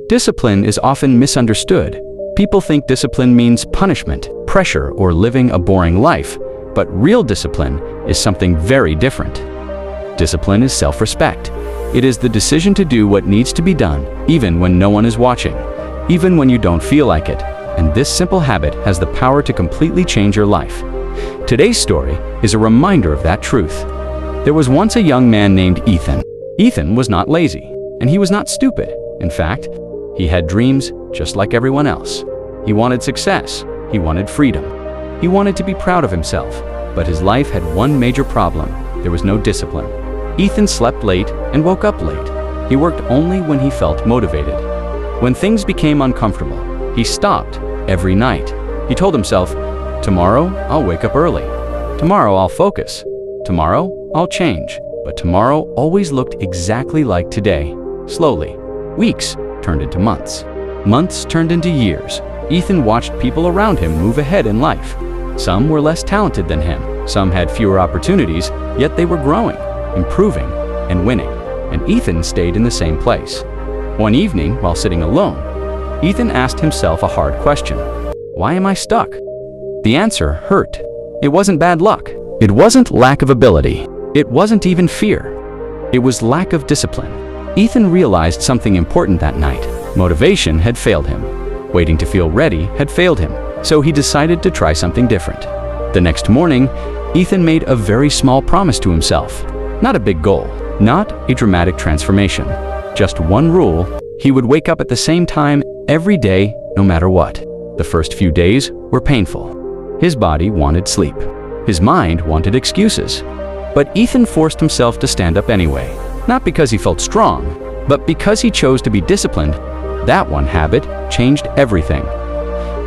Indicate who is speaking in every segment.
Speaker 1: Discipline is often misunderstood. People think discipline means punishment, pressure, or living a boring life, but real discipline is something very different. Discipline is self-respect. It is the decision to do what needs to be done, even when no one is watching, even when you don't feel like it. And this simple habit has the power to completely change your life. Today's story is a reminder of that truth. There was once a young man named Ethan. Ethan was not lazy, and he was not stupid. In fact, he had dreams just like everyone else. He wanted success. He wanted freedom. He wanted to be proud of himself. But his life had one major problem. There was no discipline. Ethan slept late and woke up late. He worked only when he felt motivated. When things became uncomfortable, he stopped every night. He told himself, "Tomorrow, I'll wake up early. Tomorrow, I'll focus. Tomorrow, I'll change." But tomorrow always looked exactly like today. Slowly, weeks turned into months. Months turned into years. Ethan watched people around him move ahead in life. Some were less talented than him. Some had fewer opportunities, yet they were growing, improving, and winning. And Ethan stayed in the same place. One evening, while sitting alone, Ethan asked himself a hard question. Why am I stuck? The answer hurt. It wasn't bad luck. It wasn't lack of ability. It wasn't even fear. It was lack of discipline. Ethan realized something important that night. Motivation had failed him. Waiting to feel ready had failed him. So he decided to try something different. The next morning, Ethan made a very small promise to himself. Not a big goal, not a dramatic transformation. Just one rule: he would wake up at the same time every day, no matter what. The first few days were painful. His body wanted sleep. His mind wanted excuses. But Ethan forced himself to stand up anyway. Not because he felt strong, but because he chose to be disciplined. That one habit changed everything.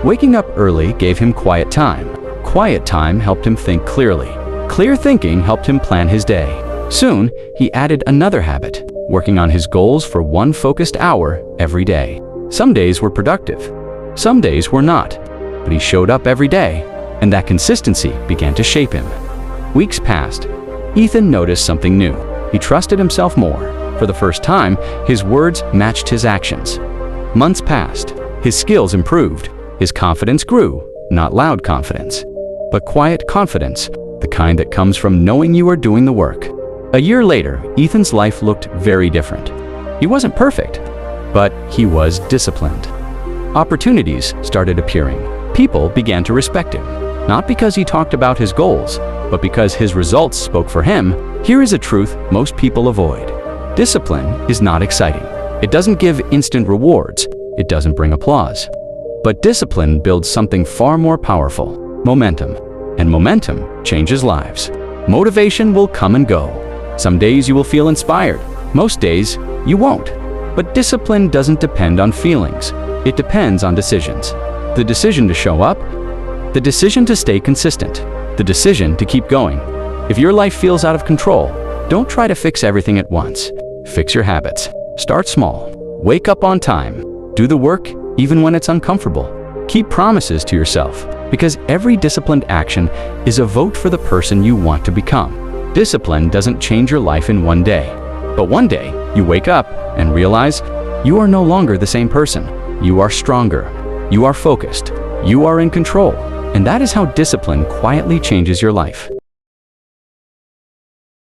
Speaker 1: Waking up early gave him quiet time. Quiet time helped him think clearly. Clear thinking helped him plan his day. Soon, he added another habit, working on his goals for one focused hour every day. Some days were productive. Some days were not. But he showed up every day, and that consistency began to shape him. Weeks passed. Ethan noticed something new. He trusted himself more. For the first time, his words matched his actions. Months passed. His skills improved. His confidence grew, not loud confidence, but quiet confidence, the kind that comes from knowing you are doing the work. A year later, Ethan's life looked very different. He wasn't perfect, but he was disciplined. Opportunities started appearing. People began to respect him, not because he talked about his goals, but because his results spoke for him. Here is a truth most people avoid. Discipline is not exciting. It doesn't give instant rewards. It doesn't bring applause. But discipline builds something far more powerful: momentum. And momentum changes lives. Motivation will come and go. Some days you will feel inspired. Most days you won't. But discipline doesn't depend on feelings. It depends on decisions. The decision to show up, the decision to stay consistent, the decision to keep going. If your life feels out of control, don't try to fix everything at once. Fix your habits. Start small. Wake up on time. Do the work even when it's uncomfortable. Keep promises to yourself, because every disciplined action is a vote for the person you want to become. Discipline doesn't change your life in one day. But one day, you wake up and realize you are no longer the same person. You are stronger. You are focused. You are in control. And that is how discipline quietly changes your life.